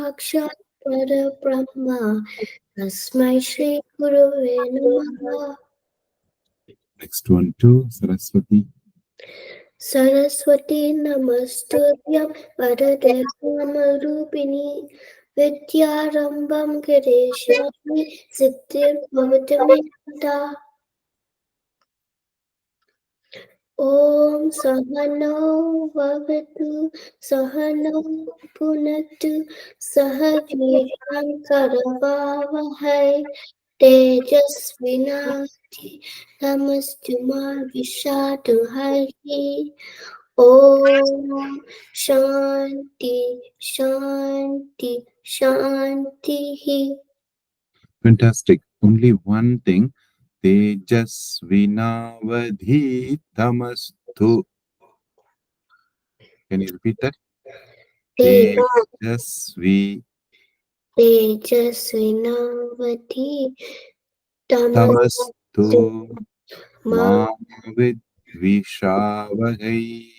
साक्षात् परब्रह्म तस्मै श्री गुरवे नमः. Next one too, Saraswati. Saraswati नमस्तुभ्यं वरदे कामरूपिणी विद्यारम्भं करिष्यामि सिद्धिर्भवतु मे सदा. ॐ सहनौ भवतु सहनौ भुनक्तु सह वीर्यं करवावहै तेजस्विनाधितमस्तु मा विद्विषावहै. ॐ शान्ति शान्ति शान्तिः. Fantastic. Only one thing. Tejasvinavadhitamastu. Can you repeat that? Tejasvinavadhitamastu ma vidvishavahai.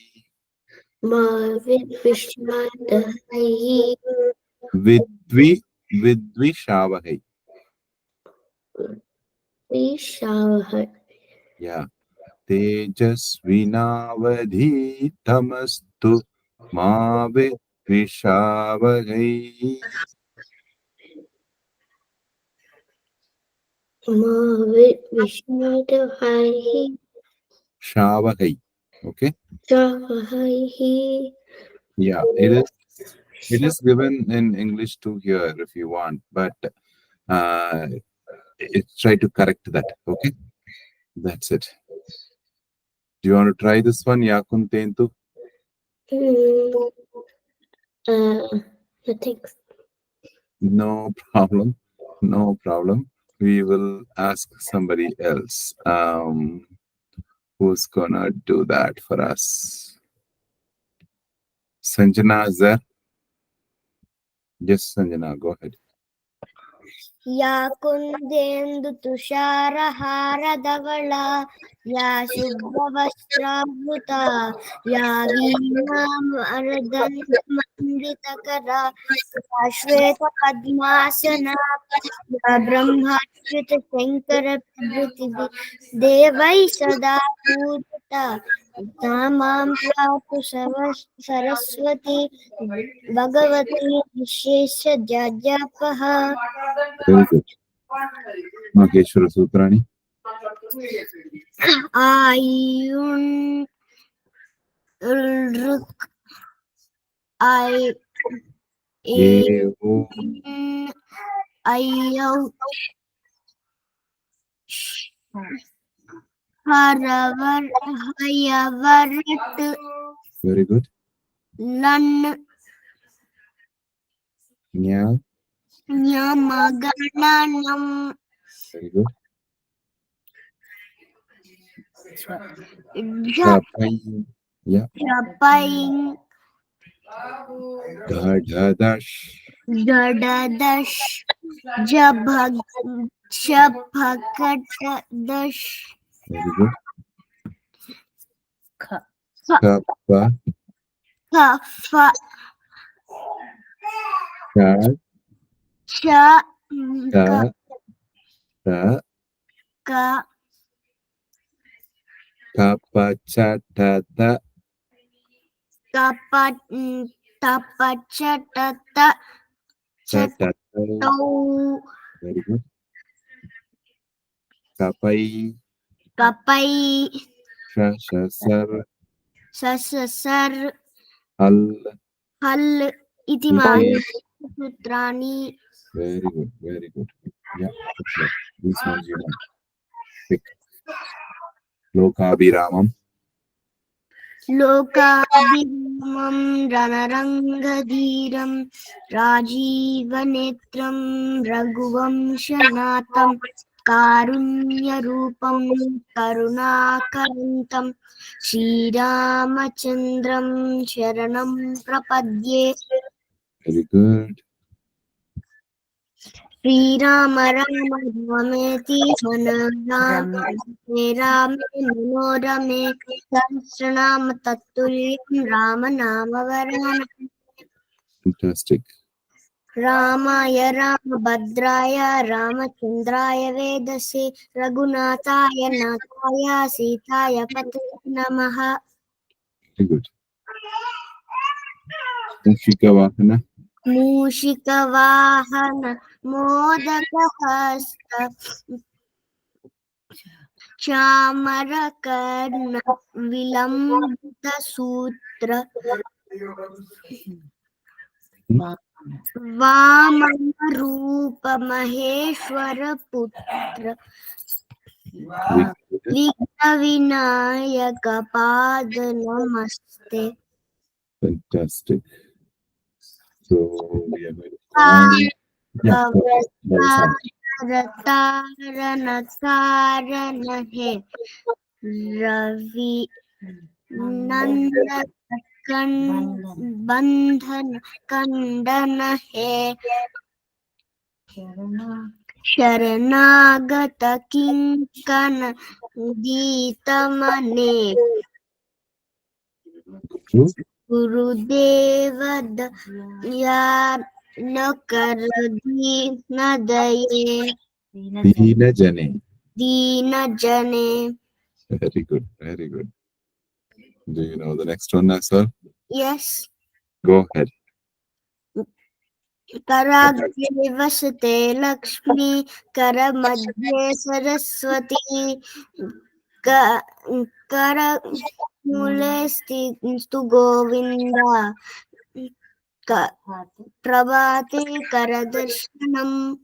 Vidvishavahai. Yeah. Tejasvinavadhitamastu ma vidvishavahai. Shavahai. Okay. Yeah, it is given in English too here if you want, but try to correct that. Okay, that's it. Do you want to try this one, Yakun Tentu? Thanks. No problem. No problem. We will ask somebody else. Who's gonna do that for us? Sanjana is there? Yes, Sanjana, go ahead. या कुन्देन्दु तुषारहारधवला या शुभ्रवस्त्रावृता या वीणामर्दन्तमण्डितकरा या श्वेतपद्मासना या ब्रह्माच्युतशङ्करप्रभृतिभिः देवैः सदा पूजिता मां पातु Saraswati Bhagwati विशेषज्ञापः. Very good. Maheshwara Sutrani. Ayun ruk ay Evo. ayaw haravar hayavarat. Very good. Lan Nya. Nyamagananam. Very good. Japaing. Yeah. Japaing. Gadadash. Gadadash. Jabhakadash. Very good. Kappa. Kafa. Ka. Cha. Ka. Ta. Ka. Kapachatata. Tapachatata. Chatau. Very good. Kapai. Kapai. Shashasar. Sasasar. Hal. Hal. Iti sutrani. Very good. Very good. Yeah. This one you know. Pick. Lokabhiramam. Lokabhiramam ranarangadhiram rajivanetram raghuvanshanatam karunyarupam karunakarantam Shriramachandram sharanam prapadye. Very good. Sri Rama Rama Rameti Manarame Rame Manorame Sahasranama Tattuliyam Rama Nama Varana. Fantastic. रामाय रामभद्राय रामचन्द्राय वेदसे रघुनाथाय नाथाय सीताय पतये नमः. Very good. Mushikavahana. मूषिकवाहन मोदकहस्त चामरकर्ण विलम्बितसूत्र वामनरूप महेश्वरपुत्र विघ्नविनायक पाद नमस्ते. Fantastic. So we are going to call. Yeah, तारण है रवि नंदन बंधन खंडन है शरणागत किंकन गीतमने गुरुदेव दया न कर दीन दये Dina Jane. दीन जने. Very good. Very good. Do you know the next one as well? Yes. Go ahead. कराग्रे वसते Lakshmi करमध्ये Saraswati करमूले स्तु गोविंद प्रभाते करदर्शनम्.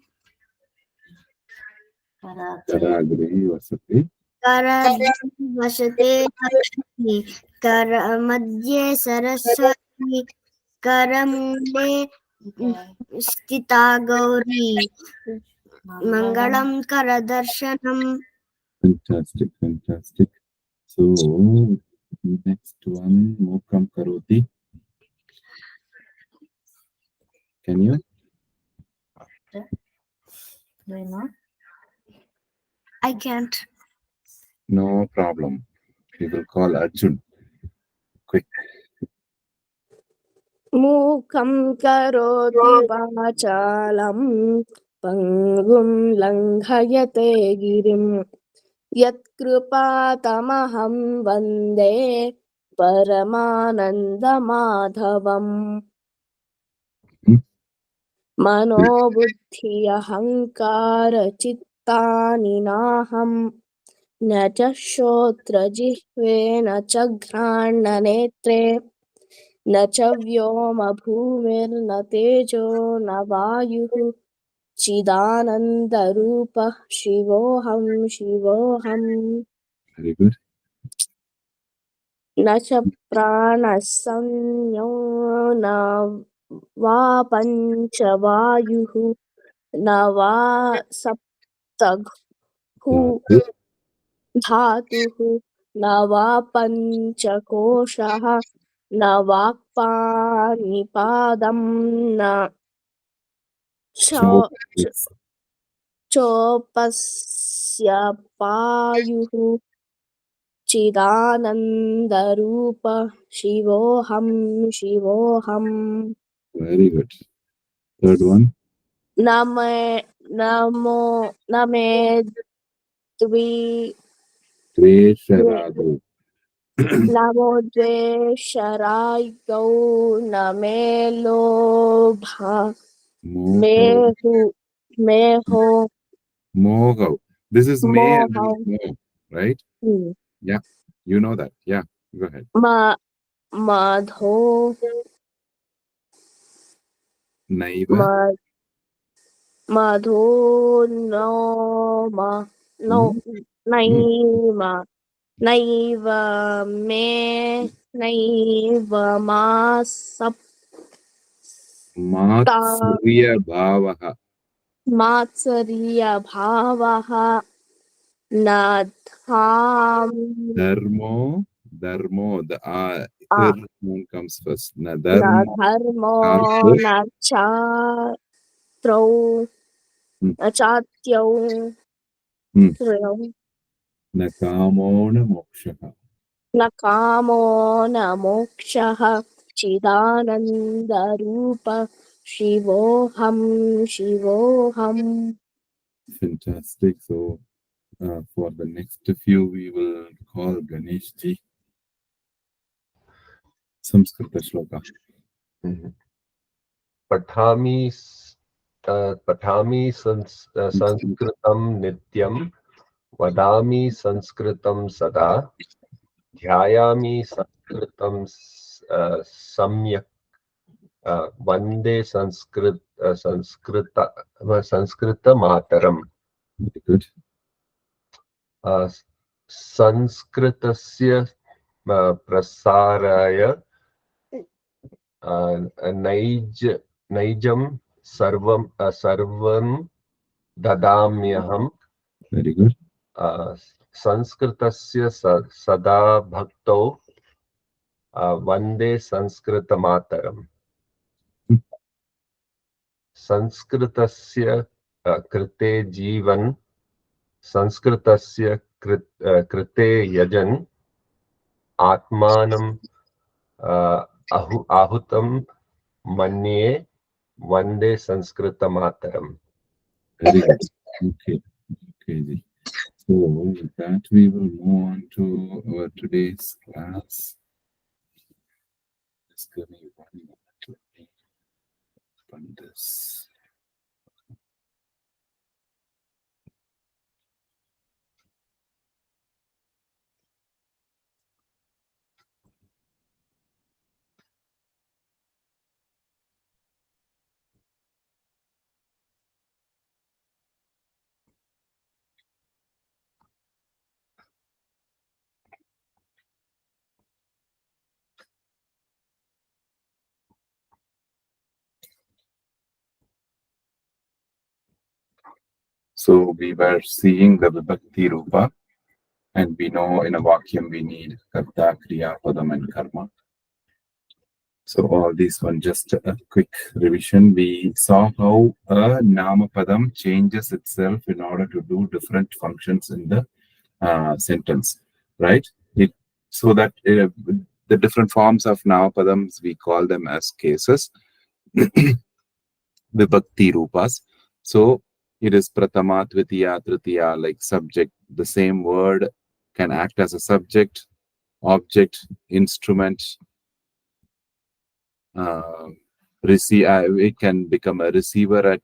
Karagri Vasati. कराग्रे वसते लक्ष्मी करमध्ये सरस्वती करमूले स्थिता गौरी मंगलम करदर्शनम. Fantastic, fantastic. So next one, Mukam Karoti. Can you? I can't. No problem. We will call Arjun. Quick. मूकं करोति वाचालं पङ्गुं लङ्घयते गिरिं यत्कृपातमहं वन्दे परमानन्दमाधवम्. मनोबुद्धि अहङ्कारचित्तानि नाहं न च श्रोत्रजिह्वे न च घ्राणनेत्रे न च व्योम भूमिर्न तेजो न वायुः चिदानन्दरूपः शिवोऽहं शिवोऽहम्. Very good. न च प्राणः संज्ञो न वा पञ्चवायुः न वा सप्तभू धातुः न वा पञ्चकोशः न वाक्पाणिपादं न चोपस्य पायुः चिदानन्दरूप शिवोऽहं शिवोऽहम्. Very good. Third one. न मे Dvesharadu. नमो द्वेषरायौ न मे लोभा मेहो Moho. This is me and मोह. mo, right? Yeah, you know that. Yeah, go ahead. माधो Naiva. माधो नो नैव नैव मे नैव मा Matsuriya Bhavaha. मात्सर्यभावः न धाम Dharmo. The one comes first. Na न dharmo. धर्मो न चात्रौ न चात्यौ Na kamo na mokshaha. न कामो न मोक्षः चिदानन्दरूप Shivoham, Shivoham. Fantastic. So, for the next few, we will call Ganesh ji. Samskrita shloka. पठामि संस्कृतं नित्यं वदामि संस्कृतं सदा ध्यायामि संस्कृतं सम्यक् वन्दे संस्कृतमातरम्. Very good. संस्कृतस्य प्रसाराय नैजं सर्वं ददाम्यहम्. Very good. संस्कृतस्य सदा भक्तौ वन्दे संस्कृतमातरम्. संस्कृतस्य कृते जीवन् संस्कृतस्य कृते यजन् आत्मानं आहुतं मन्ये वन्दे संस्कृतमातरम्. Very good. Okay. Okay, ji. So, with that, we will move on to our today's class. Just give me 1 minute. Let me open this. So, we were seeing the Vibhakti Rupa, and we know in a Vakyam we need Karta, Kriya, Padam, and Karma. So, all these one, just a quick revision. We saw how a Nama Padam changes itself in order to do different functions in the sentence, right? So that the different forms of Namapadams, we call them as cases, Vibhakti Rupas. So it is Pratama, Tvitiya, Tritiya, like subject. The same word can act as a subject, object, instrument, it can become a receiver at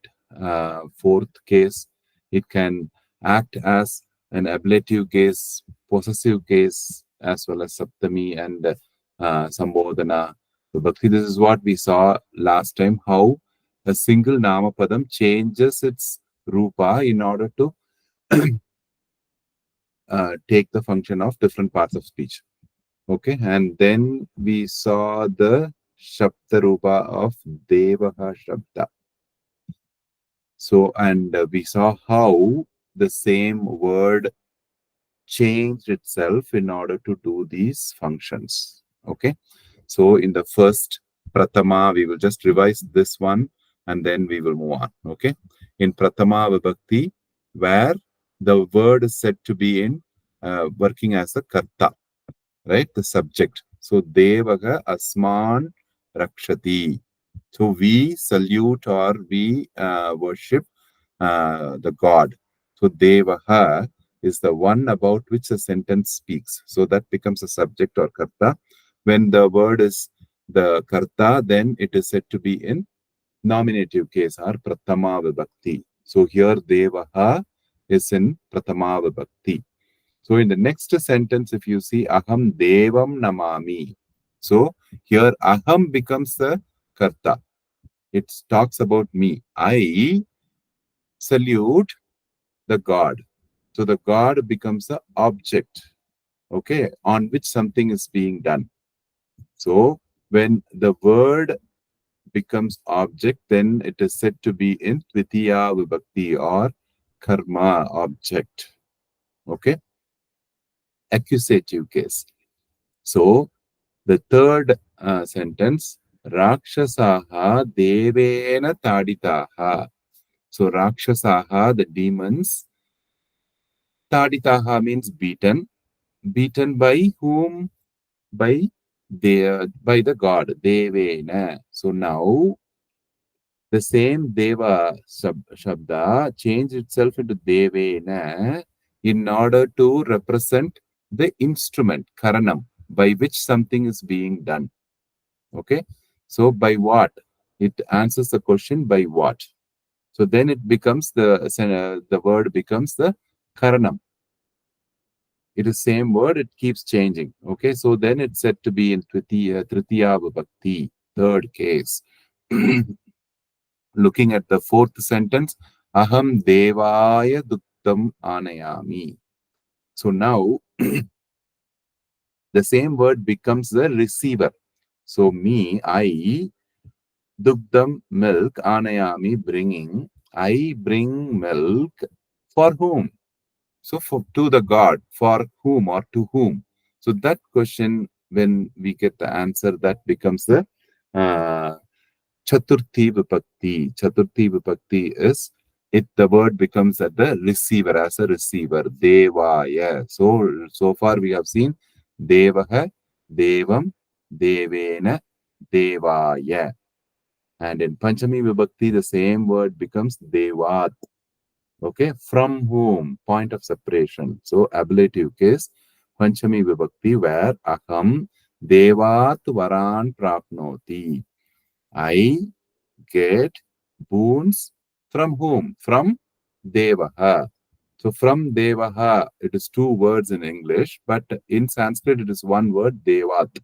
fourth case. It can act as an ablative case, possessive case, as well as Saptami and Sambodhana. Vibhakti. This is what we saw last time, how a single Namapadam changes its Rupa in order to take the function of different parts of speech. Okay, and then we saw the Shabda Rupa of Devaha Shabda. So, and we saw how the same word changed itself in order to do these functions. Okay, so in the first Pratama, we will just revise this one and then we will move on. Okay, in Pratama Vibhakti, where the word is said to be in working as a Karta, right? The subject. So, Devaga Asman Rakshati. So, we salute or we worship the God. So, Devaha is the one about which the sentence speaks. So, that becomes a subject or Karta. When the word is the Karta, then it is said to be in nominative case or Pratama Vibhakti. So, here Devaha is in Pratama Vibhakti. So in the next sentence, if you see Aham Devam Namami. So here Aham becomes the Karta. It talks about me. I salute the God. So the God becomes the object, okay, on which something is being done. So when the word becomes object, then it is said to be in Tvitiya Vibhakti or Karma object. Okay. Accusative case. So the third sentence, Rakshasaha Devena Taditaha. So Rakshasaha, the demons, Taditaha means beaten. Beaten by whom? By the god, Devena. So now The same Deva Shabda changed itself into Devena in order to represent the instrument, Karanam, by which something is being done. Okay. So by what? It answers the question by what. So then it becomes the word becomes the Karanam. It is same word, it keeps changing. Okay. So then it's said to be in Tritiya Vibhakti, third case. Looking at the fourth sentence, Aham Devaya Duktam Anayami. So now the same word becomes the receiver. So me, I, Dukdam, milk, Anayami, bringing. I bring milk for whom? So to the God, for whom or to whom? So that question, when we get the answer, that becomes the uh, Chaturthi Vipakti. Chaturthi Vipakti is it the word becomes at the receiver as a receiver. Devaya. So far we have seen Devaha, Devam, Devena, Devaya. And in Panchami Vibhakti, the same word becomes Devat. Okay, from whom? Point of separation. So ablative case, Panchami Vibhakti, where Aham Devat Varan Prapnoti. I get boons from whom? From Devaha. So from Devaha, it is two words in English, but in Sanskrit, it is one word, Devat.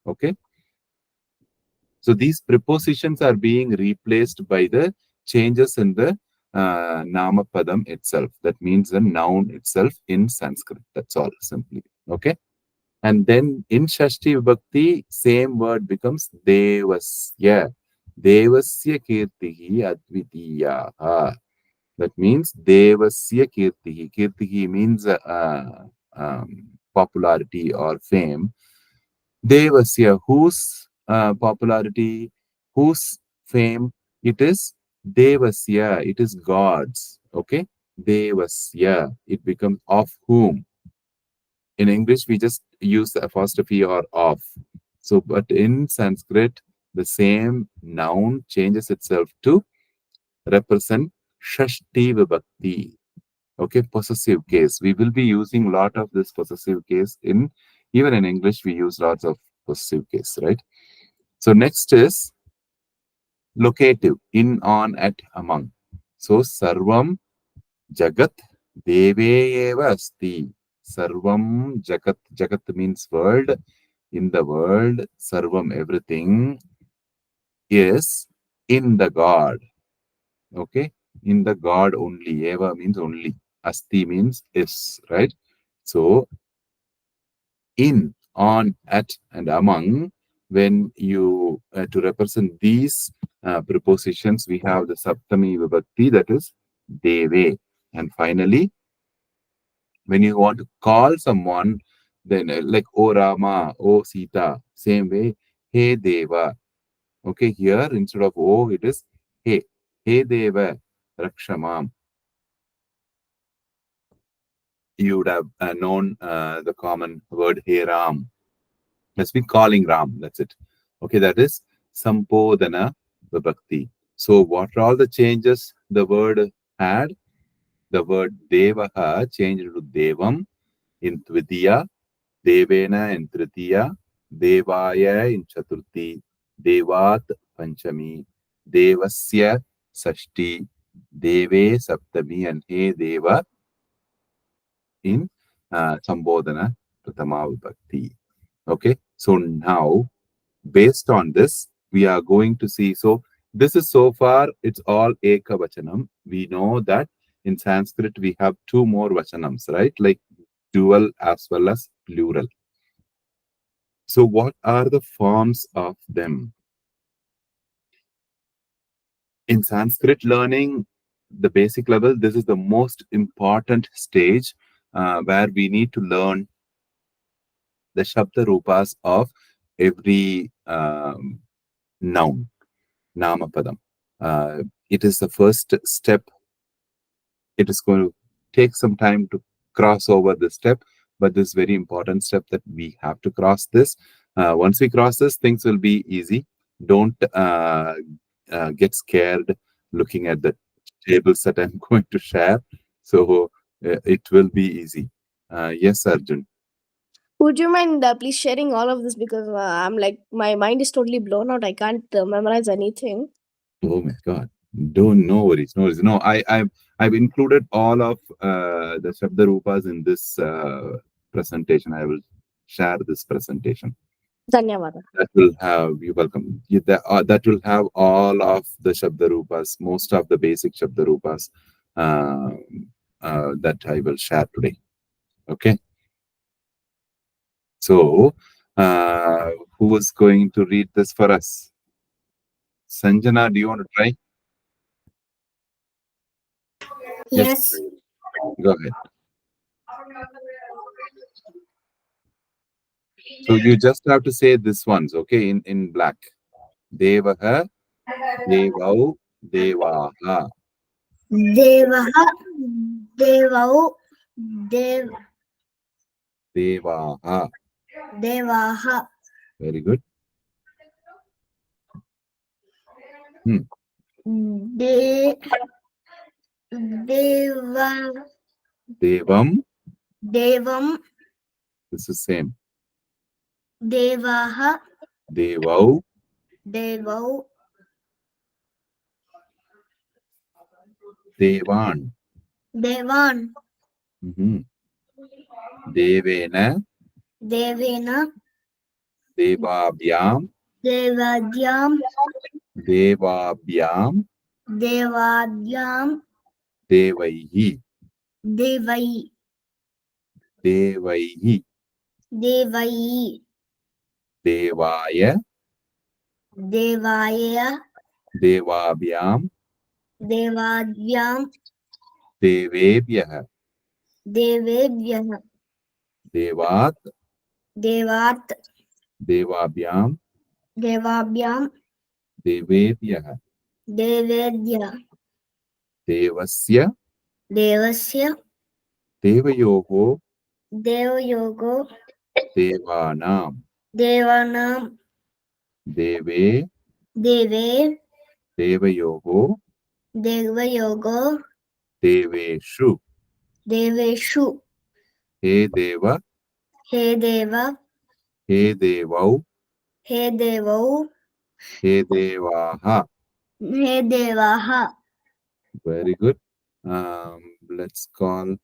Okay. So these prepositions are being replaced by the changes in the Namapadam itself. That means the noun itself in Sanskrit. That's all simply. Okay. And then in Shashti Vibhakti, same word becomes Devasya. Devasya Kirtihi Advitiyaha. That means Devasya Kirtihi. Kirtihi means popularity or fame. Devasya, whose popularity, whose fame? It is Devasya, it is God's. Okay? Devasya, it becomes of whom? In English, we just use the apostrophe or of. So, but in Sanskrit, the same noun changes itself to represent Shashti Vibhakti. Okay, possessive case. We will be using a lot of this possessive case in, even in English, we use lots of possessive case, right? So next is locative, in, on, at, among. So Sarvam Jagat Deve Eva Asti. Sarvam Jagat. Jagat means world. In the world, Sarvam, everything is in the God. Okay? In the God only. Eva means only. Asti means is, right? So in, on, at, and among, when you, to represent these prepositions, we have the Saptami Vibhakti, that is Deve. And finally, when you want to call someone, then like O Rama, O Sita, same way, He Deva. Okay, here instead of O, it is He. He Deva Rakshamam. You would have known the common word He Ram. Let's be calling Ram. That's it. Okay, that is Sampodana Vibhakti. So, what are all the changes the word had? The word Devaha changed to Devam in Tvitiya, Devena in Tritiya, Devaya in Chaturthi, Devat Panchami, Devasya Sashti, Deve Saptami, and He Deva in Sambodhana Pratama Vibhakti. Okay, so now based on this, we are going to see. So this is so far, it's all Eka Vachanam. We know that in Sanskrit, we have two more Vachanams, right? Like dual as well as plural. So what are the forms of them? In Sanskrit learning, the basic level, this is the most important stage where we need to learn the Shabda Rupas of every noun, Namapadam. It is the first step. It is going to take some time to cross over this step, but this very important step that we have to cross this. Once we cross this, things will be easy. Don't get scared looking at the tables that I'm going to share. So it will be easy. Yes, Arjun. Would you mind please sharing all of this, because I'm like, my mind is totally blown out. I can't memorize anything. Oh my God! Don't no worries, no worries. No, I've included all of the Shabda Rupas in this presentation. I will share this presentation. Dhanyavada. That will have, you welcome. That will have all of the Shabda Rupas, most of the basic Shabda Rupas that I will share today. Okay. So, who is going to read this for us? Sanjana, do you want to try? Yes. Go ahead. So you just have to say this ones, okay, in black. Devaha, Devau, Devaha. Devaha, Devau, Dev, Devaha. Devaha, Very good. De, Deva, Devam, Devam, this is same. Devaha, Devau, Devau, Devan. Devan, Devena, Devena, Devabhyam, Devadyam, Devabhyam, Devadyam, Devaihi, Devai, Devaihi, Devai, Devaya, Devaya, Devabhyam, Devadyam, Devebhyah, Devebhyah, Devat, Devat, Devabhyam, Devabhyam, Devebhyah, Devedya, Devasya, Devasya, Devayoho, Devayogo, Devanam, Devanam, Deve, Deve, Devayoho, Devayogo, Deveshu, Deveshu, He Deva, He Deva, He Devau, He Devau, He Devaha. He Devaha. Very good. Let's call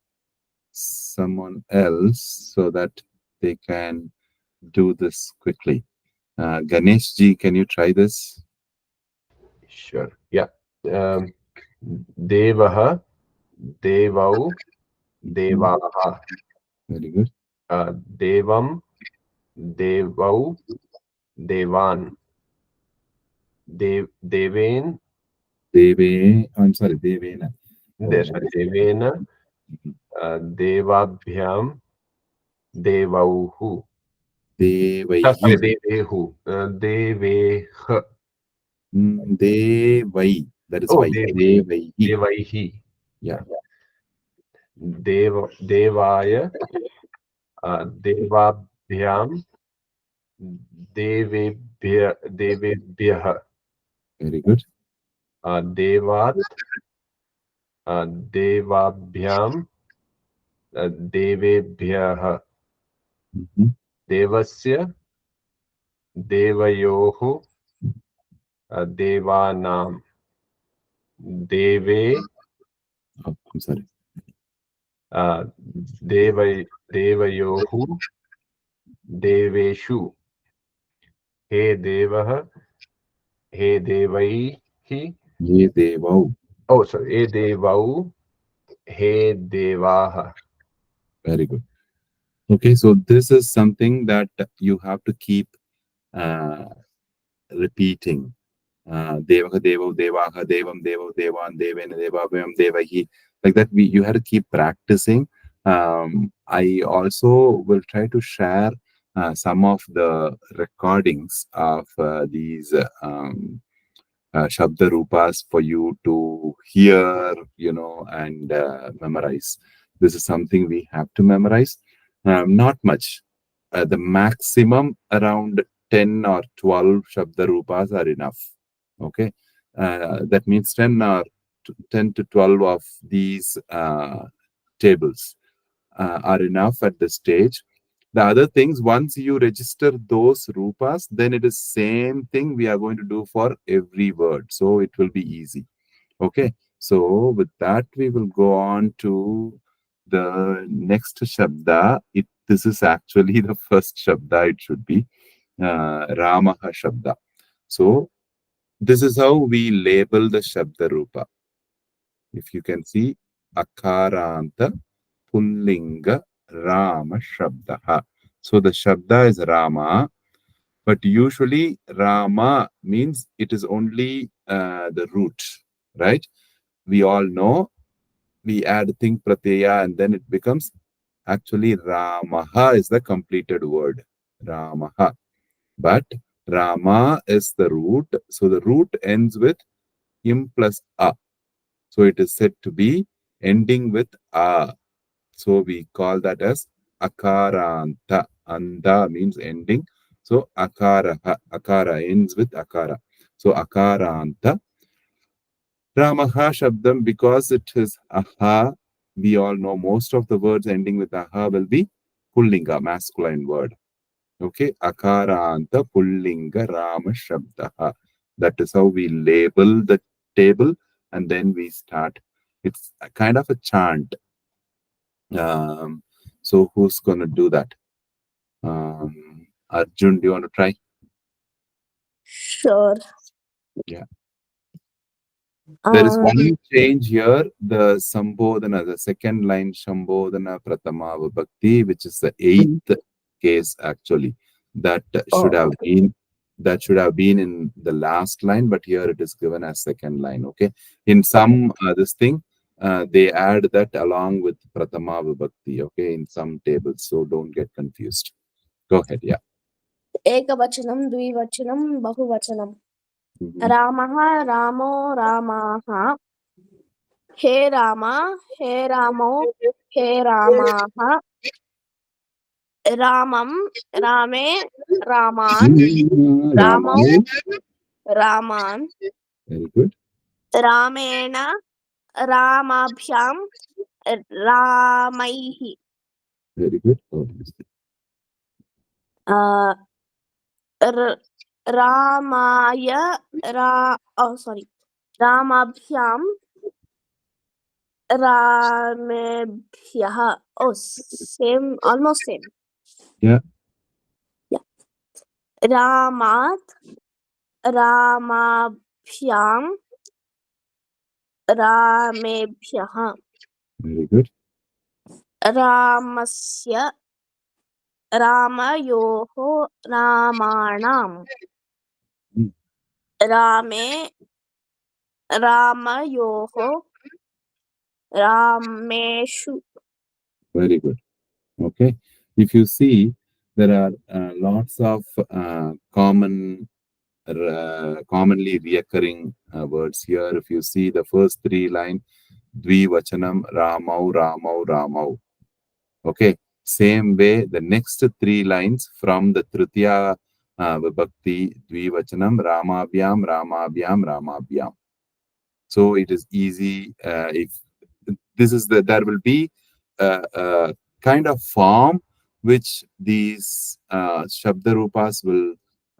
someone else so that they can do this quickly. Ganesh ji, can you try this? Sure. Yeah. Devaha, Devau, Devaha. Very good. Devam, Devau, Devan. Deven, I'm sorry, Devena. Devena, Devabhyam, Devauhu. Sorry, Devaihi. Devehu. Deveh. Devai. That is Oh, why. Devaihi. Devaihi. Yeah. Devaya, Devabhyam, Devebhyah. Very good. Devat, Devabhyam, Devebhyah. Devasya, Devayoho, Devanam. Deve, Oh, I'm sorry. Devayohu, Deveshu. He Devah, He Devaihi. Ye Devau. Oh, sorry. He Devau, He Devaha. Very good. Okay, so this is something that you have to keep repeating. Devaha, Devo, Devaha, Devam, Devo, Devan, Devena, Devabhyam, Devahi. Like that, you have to keep practicing. I also will try to share some of the recordings of these Shabda Rupas for you to hear, and memorize. This is something we have to memorize. Not much. The maximum around 10 or 12 Shabda Rupas are enough. Okay. That means 10 to 12 of these tables are enough at this stage. The other things, once you register those rupas, then it is same thing we are going to do for every word. So it will be easy. Okay. So with that, we will go on to the next Shabda. This is actually the first Shabda, it should be Ramaha Shabda. So this is how we label the Shabda Rupa. If you can see, Akaranta Pullinga Rama Shabdaha. So the Shabda is Rama, but usually Rama means it is only the root, right? We all know we add Ting Pratyaya and then it becomes actually Ramaha is the completed word. Ramaha. But Rama is the root. So the root ends with Im plus A. So it is said to be ending with A. So we call that as Akaranta. Anda means ending. So Akara ends with Akara. So Akaranta. Ramaha Shabdam, because it is Aha, we all know most of the words ending with Aha will be Pullinga, masculine word. Okay, Akaranta Pullinga Rama Shabdaha. That is how we label the table and then we start. It's a kind of a chant. So who's going to do that? Arjun, do you want to try? Sure. Yeah. There is Uh, one change here. The Sambodhana, the second line Sambodhana Pratama Vibhakti, which is the eighth case actually. That should have been in the last line, but here it is given as second line. Okay. In some this thing, they add that along with Pratama Vibhakti. Okay, in some tables, so don't get confused. Go ahead. Yeah. एकवचनं द्विवचनं बहुवचनं Mhm. रामः रामो रामाः हे राम हे रामो हे रामाः रामं रामे रामान् रामौ रामान् Very good. रामेण रामाभ्यां रामैः Very good. रामाय रामाभ्यां रामेभ्यः same, almost same. Yeah. रामात् रामाभ्यां रामेभ्यः Very good. रामस्य रामयोः रामाणां रामे रामयोः रामेषु. Very good. Okay. If you see, there are lots of commonly reoccurring words here. If you see the first three lines, Dvivachanam, Ramau, Ramau, Ramau. Okay. Same way, the next three lines from the Tritiya Vibhakti, Dvivachanam, Ramabhyam, Ramabhyam, Ramabhyam. So it is easy if this is there will be a kind of form which these Shabdarupas will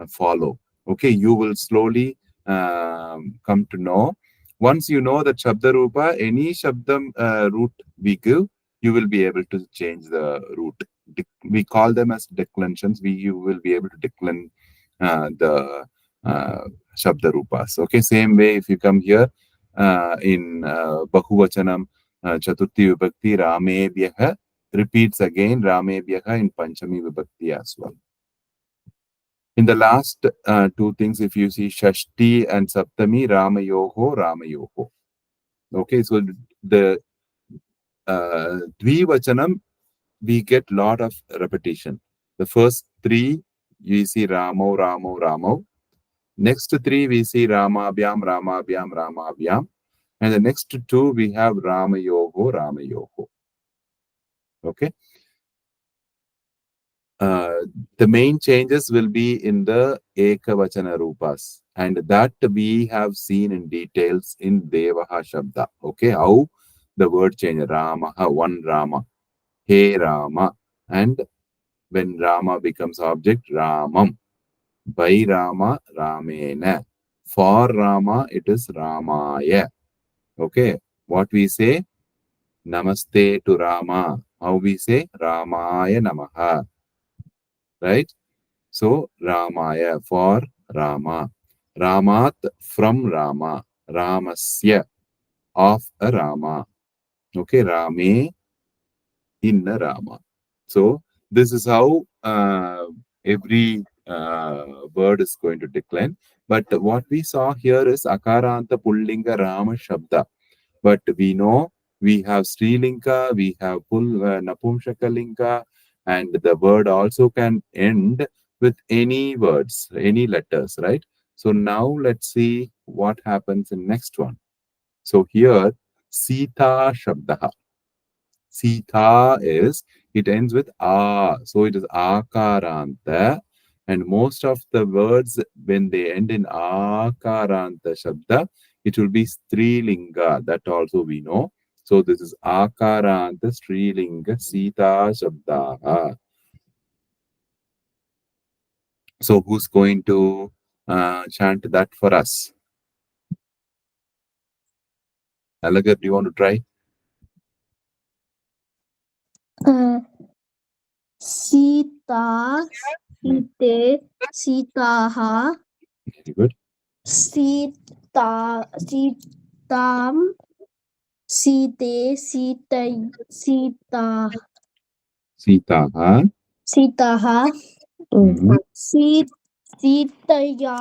follow. Okay, you will slowly come to know. Once you know that Shabdarupa, any Shabdam root we give, you will be able to change the root. We call them as declensions. You will be able to declen the Shabdarupas. Okay, same way if you come here in Bahuvachanam, Chaturthi Vibhakti, Ramebhyaha repeats again Ramebhyaha in Panchami Vibhakti as well. In the last two things, if you see Shashti and Saptami, Ramayoho, Ramayoho. Okay, so the Dvivachanam, we get lot of repetition. The first three, you see Ramo, Ramo, Ramo. Next three, we see Ramabhyam, Ramabhyam, Ramabhyam. And the next two, we have Ramayoho, Ramayoho. Okay. the main changes will be in the Ekavachana Rupas, and that we have seen in details in Devaha Shabda. Okay, how the word change Rama, one Rama, Hey Rama, and when Rama becomes object, Ramam, by Rama, Ramena, for Rama, it is Ramaya. Okay, what we say, Namaste to Rama, how we say, Ramaya Namaha, right? So, Ramaya for Rama. Ramat from Rama. Ramasya of a Rama. Okay, Rame in a Rama. So, this is how every word is going to decline. But what we saw here is Akaranta Pullinga Rama Shabda. But we know we have Srilinga, we have Napumsakalinga, and the word also can end with any words, any letters, right? So now let's see what happens in next one. So here, Sita Shabdaha. Sita is, it ends with A. So it is Akaranta. And most of the words, when they end in Akaranta Shabda, it will be Strilinga. That also we know. So this is Akaranta Strilinga Sita Shabda. So who's going to chant that for us? Alagar, do you want to try? Sita, Site, Sitaha, Very good. Sita, Sitam, Site, Sita, Sitaha. Sitaha, Mhm. Sitaya,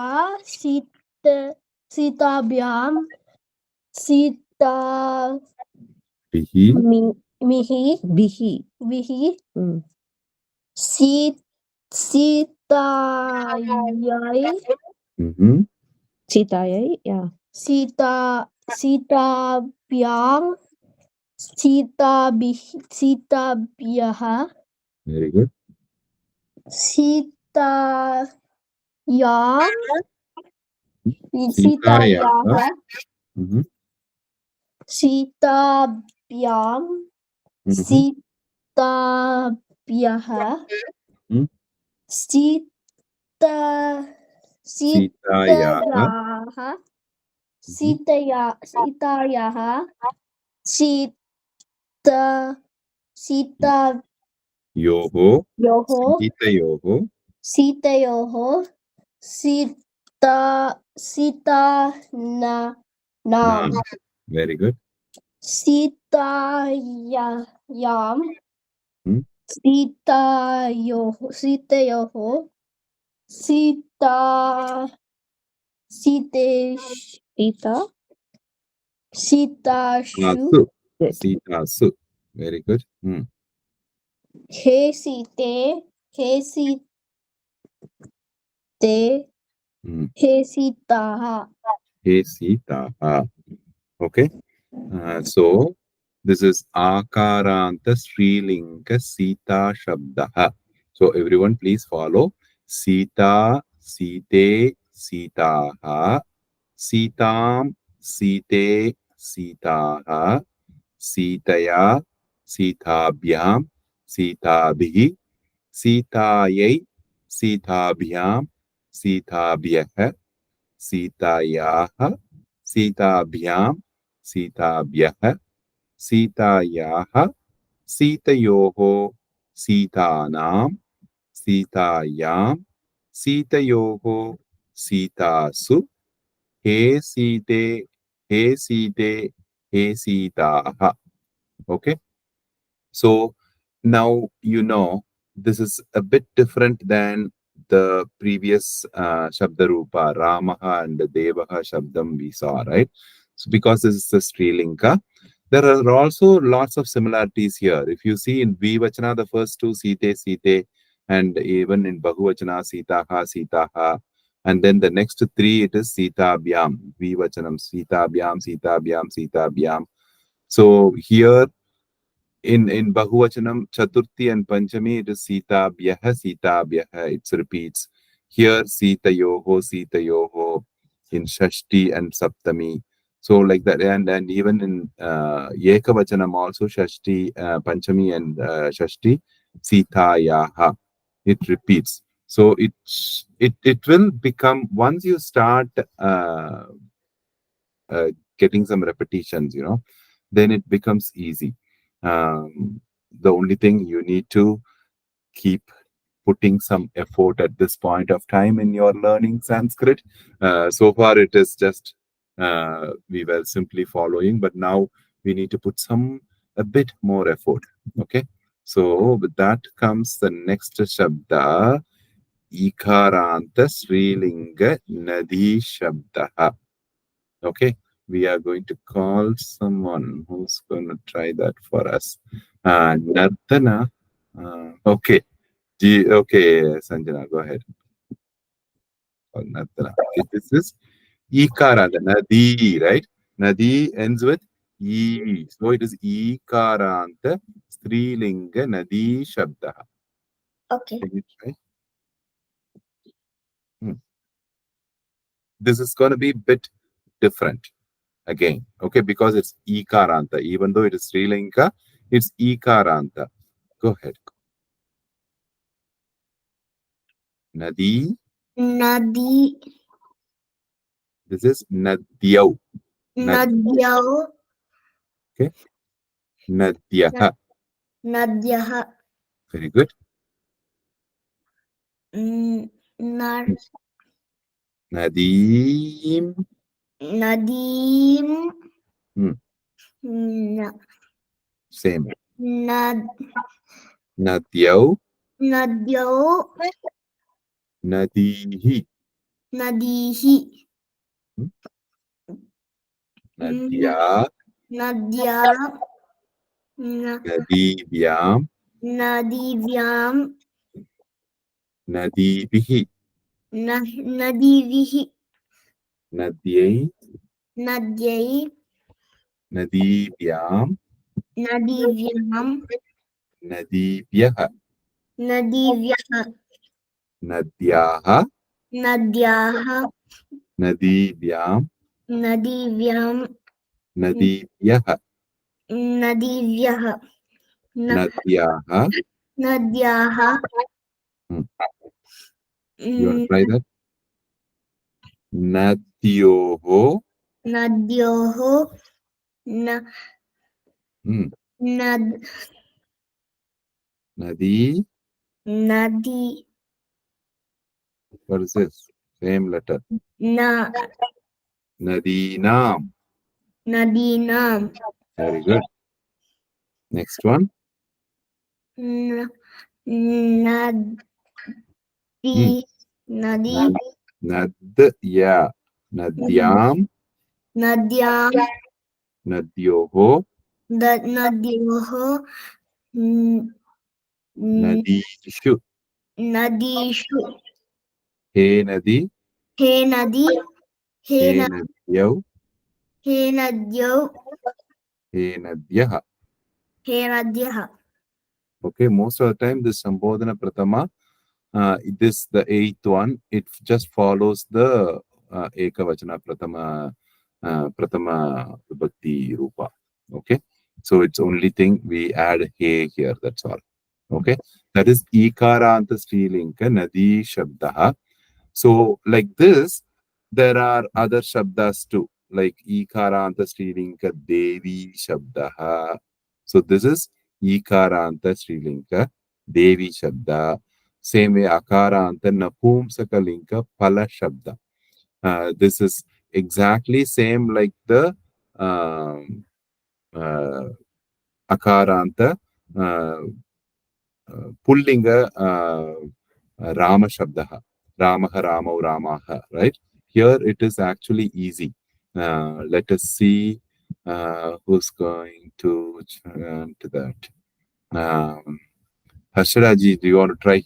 Sitabhyam, Sita, Bihi. Mihi, Vihi, Sitayai, Mhm. Sitayai, yeah. Sitabhyam, Sitabhyaha, Very good. Sitayam, Sitaya. Sitayaha, Mhm. Sitabhyam, Mhm. Sitabhyaha, Mhm. Sita, Sitaya. Sitayaha, Mhm. Sitayaha, Sita, Sita Yoho. Yoho, Sita Yoho. Sitayoho, Sita Nam. Nam, Very good. Sitayam, Mhm. Sitayoho, Sita, Sitesh, Sita. Sitashu, Su. Good. Sita Su. Very good. Hmm. He Site, He Site, Hmm. He Sitaha. He Sita. Okay. So this is Akaranta Srilinga Sita Shabdaha. So everyone please follow. Sita, Site, Sitaha. Sitam, Site, Sitaha. Sitaya, Sitabhyam, Sitabhihi, Sitayai, Sitabhyam, Sitabhyah, Sitayaha, Sitabhyam, Sitabhyah, Sitayaha, Sitayoho, Sitanam, Sitayam, Sitayoho, Sitasu, He Site, He Site, He Sitaha. Okay. So now you know this is a bit different than the previous Shabdarupa, Ramaha and Devaha Shabdam we saw, right? So because this is the Srilinga, there are also lots of similarities here. If you see in Vivachana, the first two, Site, Site, and even in Bahuvachana, Sitaha, Sitaha, and then the next three, it is Sita Bhyam, Vivachanam, Sita Bhyam, Sita Bhyam, Sita Bhyam. So here in Bahuvachanam, Chaturthi and Panchami, it is Sitabhyah, Sitabhyah. It repeats. Here, Sitayoho. In Shashti and Saptami. So like that, and even in Ekavachanam also, Shashti, Panchami and Shashti, Sitayaha. It repeats. So it will become, once you start getting some repetitions, then it becomes easy. The only thing you need to keep putting some effort at this point of time in your learning Sanskrit. So far, it is just we were simply following, but now we need to put a bit more effort. Okay. So with that comes the next shabda, Ikaranta Srilinga Nadi Shabda. Okay. We are going to call someone who's going to try that for us. Nardana. Okay. Okay, Sanjana, go ahead. Nardana. This is Ikaranta, Nadi, right? Nadi ends with E. So it is Ikaranta Strilinga Nadi Shabda. Okay. Can you try? This is going to be a bit different again, okay, because it's Ikaranta. Even though it is Srilanka, it's Ikaranta. Go ahead. Nadi. Nadi. This is Nadyau. Nadyau. Okay. Nadyaha. Nadyaha. Very good. Nadim. Nadim. Same. Nadyau. Nadyau. Nadihi. Nadihi. Nadya. Nadya. Nadivyam. Nadivyam. Nadivihi. Nadivihi. Nadyai. Nadyai. Nadivyam. Nadivyam. Nadivyaha. Nadivyaha. Nadyaha. Nadyaha. Nadivyam. Nadivyam. Nadivyaha. Nadivyaha. Nadyaha. Nadyaha. You want to try that? Nadyoho. Nadyoho. Nadi. Nadi. What is this? Same letter. Nadinam. Nadinam. Very good. Next one. Nadi. Nadi. Nadya. Nadyam. Nadyam. Nadyoho. Nadyoho. Nadishu. Nadishu. He Nadi. He Nadi. He Nadyau. He Nadyau. He Nadyaha. He Nadyaha. Okay, most of the time this Sambodhana Pratama, this the eighth one, it just follows the Ekavachana Pratama Vibhakti Rupa. Okay, so it's only thing we add he here, that's all. Okay, that is Ikaranta Strilinka Nadi Shabdaha. So like this, there are other Shabdas too, like Ikaranta Strilinka Devi Shabdaha. So this is Ikaranta Strilinka Devi Shabda. Same way Akaranta Napumsakalinka Pala Shabda. This is exactly same like the Akaranta Pullinga Rama Shabdaha. Ramaha Ramau Ramaha, right? Here it is actually easy. Let us see who's going to that. Harshadaji, do you want to try?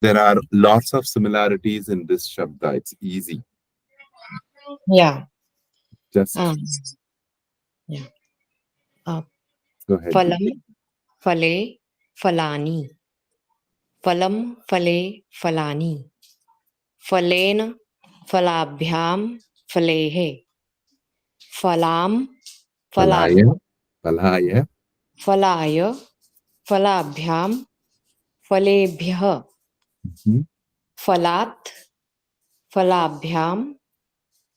There are lots of similarities in this Shabda. It's easy. Yeah. Just Yeah. Uh, Go ahead. Phalam, phale, phalani. Phalam, phale, phalani. Phalen, phalabhyam, phalehe. Phalam, Palaya, phalabhyam, palaya. phalaya, phalabhyam, phalebhyah. Mhm. Phalat, phalabhyam,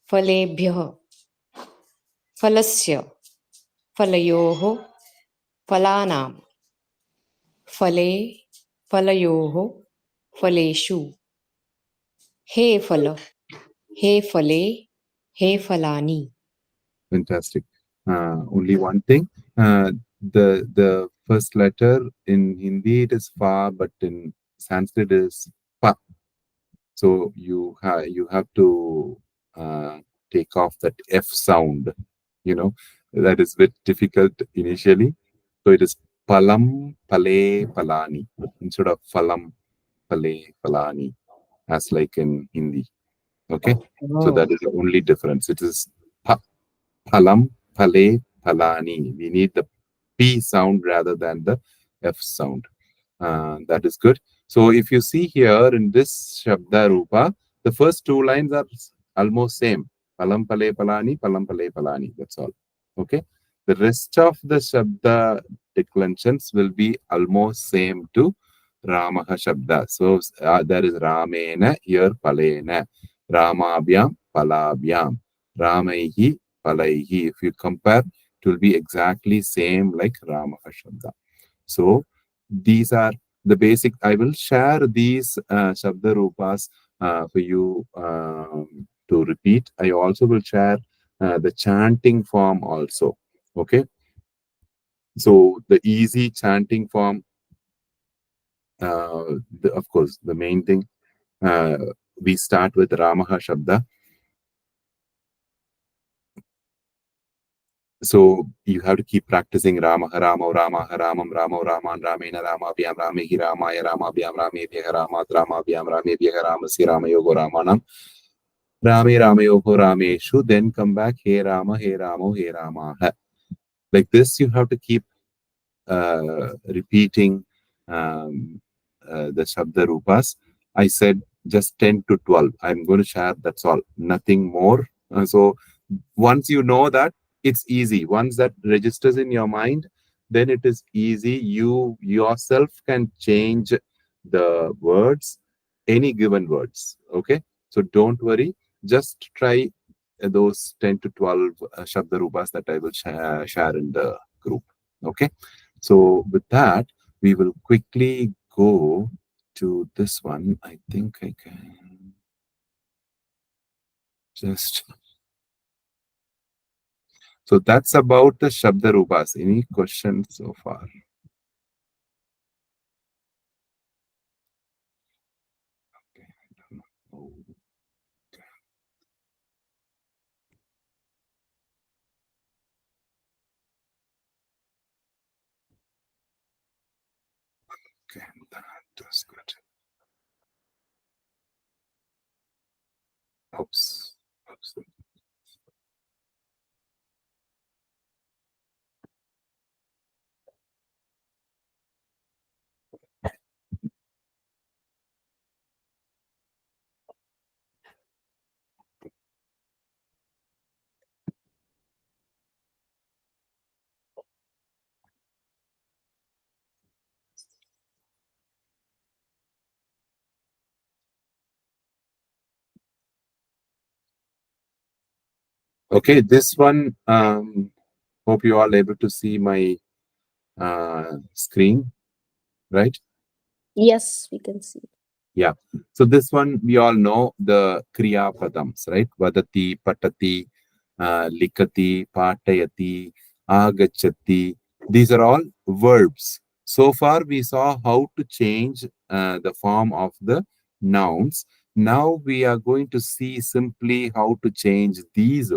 phalebhyah. Phalasya, phalayoho, phalanam. Phale, phalayoho, phaleshu. He phala, he phale, he phalani. Fantastic. Only one thing. The first letter in Hindi it is fa, but in Sanskrit is pa. So you have to take off that F sound. You know that is a bit difficult initially. So it is palam, pale, palani instead of phalam, pale, palani, as like in Hindi. Okay, so Oh. that is the only difference. It is phalam, phale, phalani. We need the P sound rather than the F sound. That is good. So if you see here in this Shabda Rupa, the first two lines are almost same. Phalam, phale, phalani, phalam, phale, phalani. That's all. Okay. The rest of the Shabda declensions will be almost same to Ramaha Shabda. So there is Ramena, here Palena. Ramabhyam, Palabhyam. Ramaihi, Palaihi. If you compare, it will be exactly same like Ramaha Shabda. So these are the basic. I will share these Shabda Rupas for you to repeat. I also will share the chanting form also. Okay. So the easy chanting form, of course, the main thing, we start with Ramaha Shabda. So you have to keep practicing Rama, Rama, Rama, Ramam, Rama, Raman, Ramena, Rama, Vyam, Ramehi, Ramaya, Rama, Vyam, Rame, Vyah, Rama, Rama, Vyam, Rame, Vyah, Rama, Si Rama, Yogo, Ramanam, Rame, Rama, Yogo, Rameshu, then come back, Hey Rama, Hey Ramo, Hey Rama. Like this, you have to keep repeating the Shabda Rupas. I said just 10 to 12. I'm going to share, that's all, nothing more. So once you know that, it's easy. Once that registers in your mind, then it is easy. You yourself can change the words, any given words. Okay. So don't worry. Just try those 10 to 12 Shabda Rupas that I will share in the group. Okay. So with that, we will quickly go to this one. I think I can just. So that's about the Shabda Rupas. Any questions so far? Okay, I don't know. Okay, that's good. Oops. Oops. Okay, this one, hope you all able to see my screen, right? Yes, we can see. Yeah. So this one, we all know the Kriya Padams, right? Vadati, Patati, Likati, Patayati, Agachati. These are all verbs. So far, we saw how to change the form of the nouns. Now we are going to see simply how to change these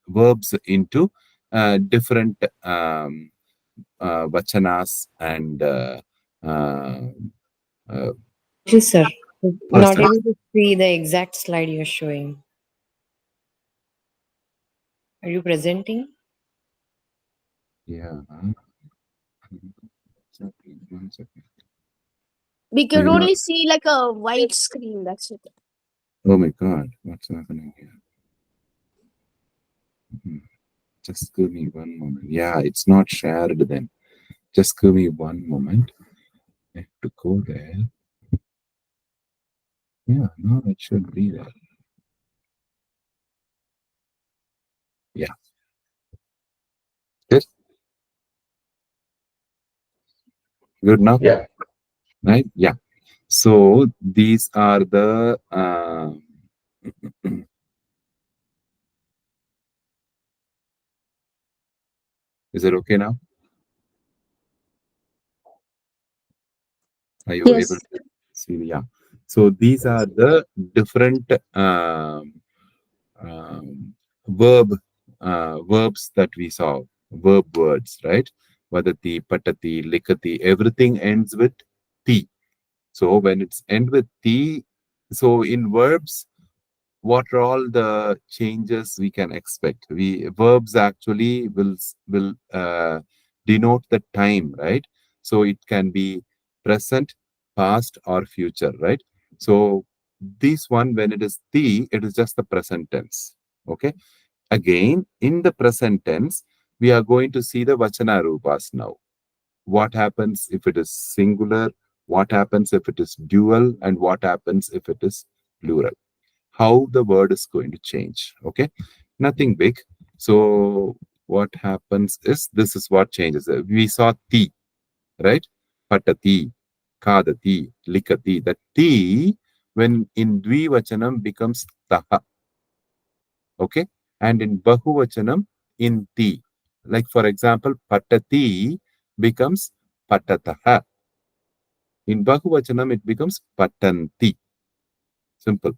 verbs into different vachanas and uh, Yes, sir. Not person. able to see the exact slide you're showing. Are you presenting? Yeah. 1 second. We Are can you not? only see like a white screen. That's it. Oh my God, what's happening here? Just give me 1 moment. Yeah, it's not shared then. Just give me 1 moment. I have to go there. Yeah, no, it should be there. Yeah. Good. Good now, Yeah. right? Yeah. So these are the is it okay now? Are you able Yes. to see? Yeah. So these are the different verbs that we saw, verb words, right? Vadati, patati, likati, everything ends with ti. So when it's end with ti, so in verbs, what are all the changes we can expect? Verbs actually will denote the time, right? So it can be present, past, or future, right? So this one, when it is the, it is just the present tense. Okay. Again, in the present tense, we are going to see the vachana rupas now. What happens if it is singular? What happens if it is dual? And what happens if it is plural? How the word is going to change. Okay, nothing big. So what happens is, this is what changes. We saw ti, right? Patati, kadati, likati. The ti, when in dvivachanam, becomes taha. Okay, and in bahuvachanam, in ti. Like for example, patati becomes patataha. In bahuvachanam, it becomes patanti. Simple.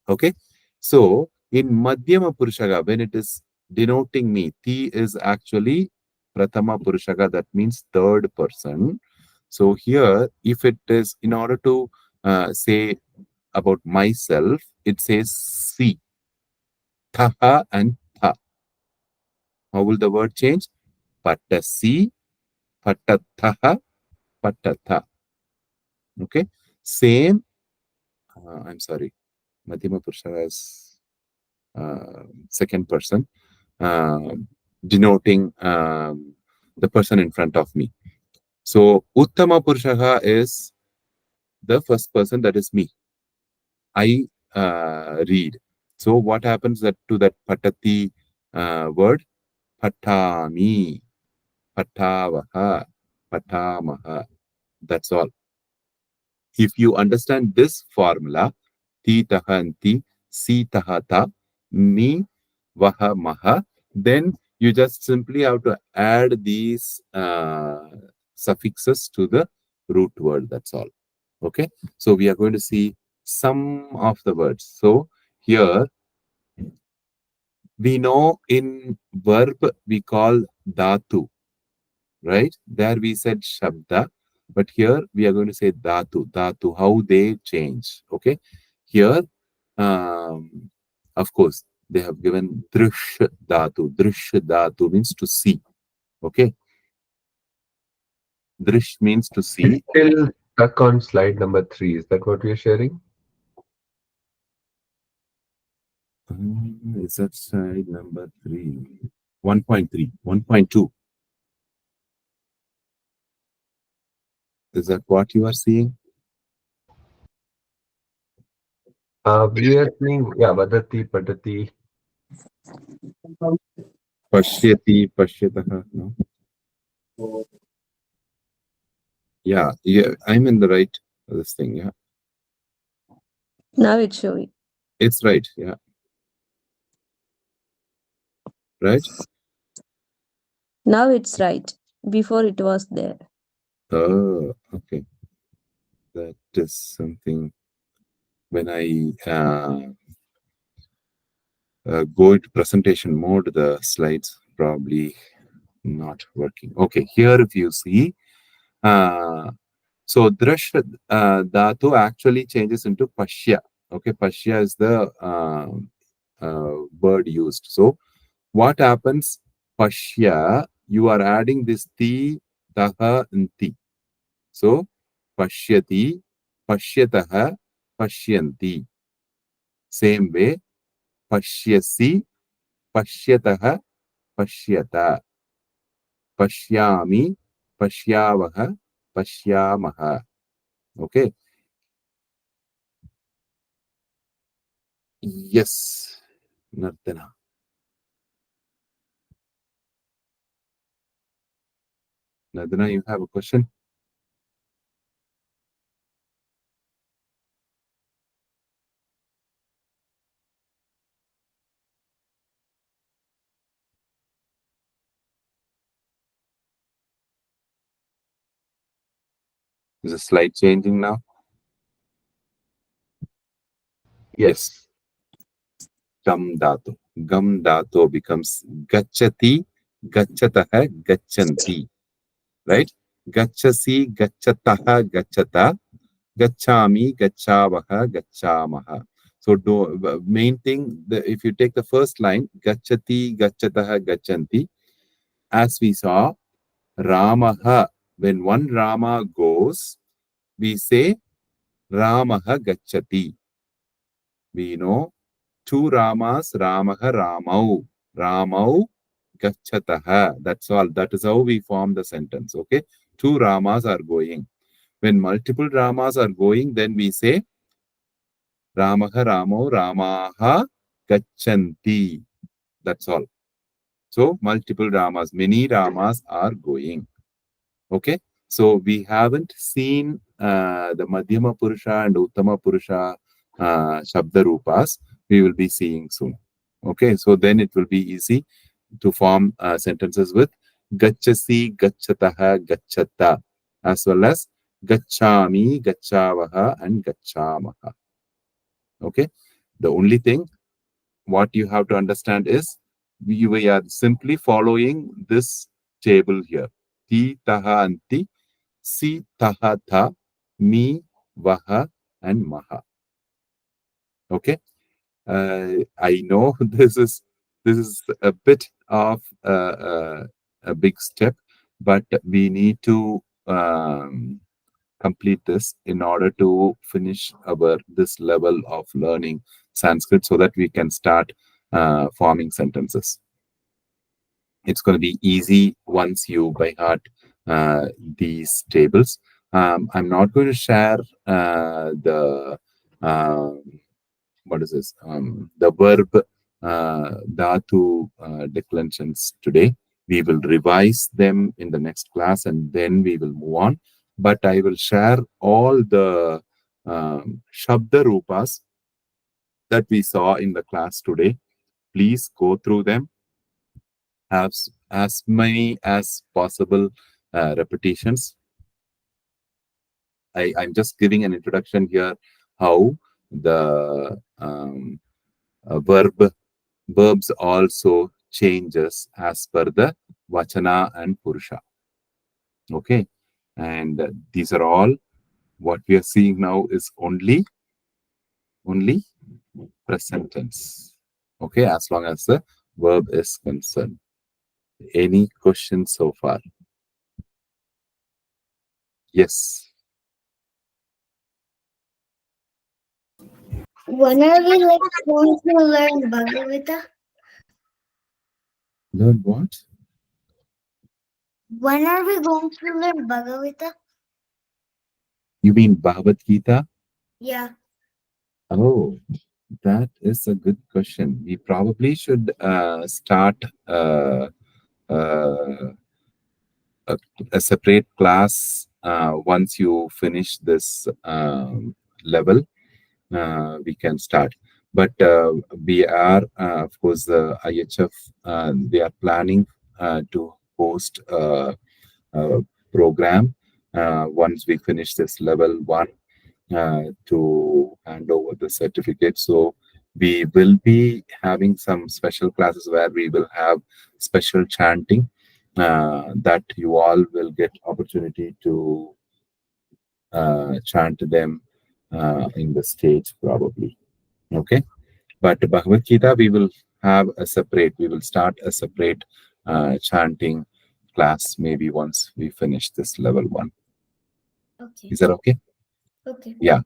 Okay. So in Madhyama Purushaga, when it is denoting me, ti is actually Prathama Purushaga, that means third person. So here, if it is in order to say about myself, it says si, taha and tha. How will the word change? Patasi, patataha, patatha. Okay. Same, I'm sorry, Madhyama Purushaga is second person. Denoting the person in front of me. So Uttama Purushaha is the first person, that is me. I read. So what happens that to that patati word? Patami, patavaha, patamaha. That's all. If you understand this formula, ti tahanti, si tahata, mi vaha maha, then you just simply have to add these suffixes to the root word. That's all. Okay. So we are going to see some of the words. So here we know in verb we call dhatu, right? There we said shabda, but here we are going to say dhatu, dhatu, how they change. Okay. Here, of course, they have given drish dhatu. Drish dhatu means to see. Okay. Drish means to It's see. still stuck on slide number 3. Is that what we are sharing? Is that slide number 3? 1.3, 1.2. Is that what you are seeing? We are seeing, yeah, vadati, patati. Pashyati, pashyataha. No? Yeah, I'm in the right this thing. Yeah, Now it's showing. it's right. Yeah, right. Now it's right. Before it was there. Oh, okay. That is something. When I go into presentation mode, the slides probably not working. Okay, here if you see, so drash dhatu actually changes into pashya. Okay, pashya is the word used. So what happens? Pashya, you are adding this ti, taha, and ti. So pashyati, pashyataha, pashyanti. Same way, pashyasi, pashyataha, pashyata. Pashyami, pashyavaha, pashyamaha. Okay. Yes, Nardana. Nardana, you have a question? Is the slide changing now? Yes. Gam dhatu. Gam dhatu becomes gachati, gachataha, gachanti. Right? Gachasi, gachataha, gachata. Gachami, gachavaha, gachamaha. So main thing, if you take the first line, gachati, gachataha, gachanti, as we saw, Ramaha, when one Rama goes, we say Ramaha gachati. We know two Ramas, Ramaha Ramau. Ramau gachataha. That's all. That is how we form the sentence. Okay. Two Ramas are going. When multiple Ramas are going, then we say Ramaha Ramau Ramaha gachanti. That's all. So multiple Ramas, many Ramas are going. Okay. So we haven't seen the Madhyama Purusha and Uttama Purusha Shabda Rupas. We will be seeing soon. Okay. So then it will be easy to form sentences with Gachasi, Gachataha, Gachata, as well as Gachami, Gachavaha, and Gachamaha. Okay. The only thing what you have to understand is we are simply following this table here. Ti, taha, and ti. Si, taha, tha, mi, vaha, and maha. Okay. I know this is a bit of a big step, but we need to complete this in order to finish this level of learning Sanskrit so that we can start forming sentences. It's going to be easy once you by heart these tables. I'm not going to share the what is this? The verb dhatu declensions today. We will revise them in the next class and then we will move on. But I will share all the Shabda Rupas that we saw in the class today. Please go through them. Have as many as possible repetitions. I'm just giving an introduction here how the verbs also changes as per the Vachana and Purusha. Okay. And these are all what we are seeing now is only present tense. Okay. As long as the verb is concerned. Any questions so far? Yes. When are we going to learn Bhagavata? Learn what? When are we going to learn Bhagavata? You mean Bhagavad Gita? Yeah. Oh, that is a good question. We probably should start a separate class once you finish this level. We can start. But we are, of course, the IHF, they are planning to host a program once we finish this level 1 to hand over the certificate. So we will be having some special classes where we will have special chanting that you all will get opportunity to chant them in the stage probably. Okay. But Bhagavad Gita, we will start a separate chanting class maybe once we finish this level 1. Okay. Is that okay? Okay. Yeah.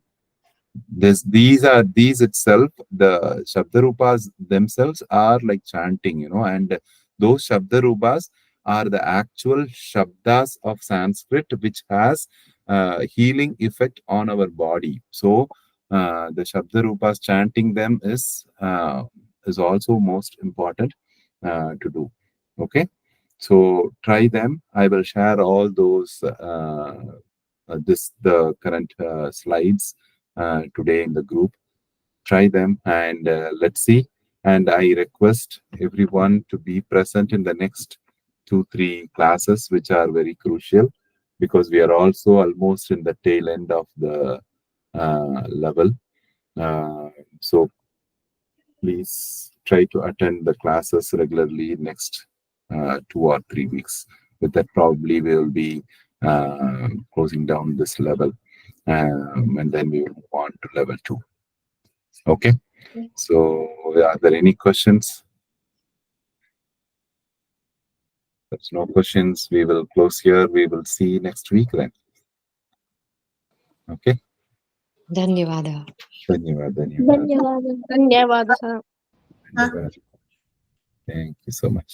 These itself, the Shabdarupas themselves are like chanting, and those Shabdarupas are the actual Shabdas of Sanskrit, which has healing effect on our body. So the Shabdarupas, chanting them is also most important to do. Okay, so try them. I will share all those the current slides today in the group. Try them and let's see. And I request everyone to be present in the next 2-3 classes, which are very crucial because we are also almost in the tail end of the level. So please try to attend the classes regularly next 2 or 3 weeks. With that, probably we will be closing down this level. And then we will move on to level 2. Okay. So are there any questions? There's no questions. We will close here. We will see next week then. Okay. Dhanyavada. Dhanyavad. ಧನ್ಯವಾದ. Thank you so much.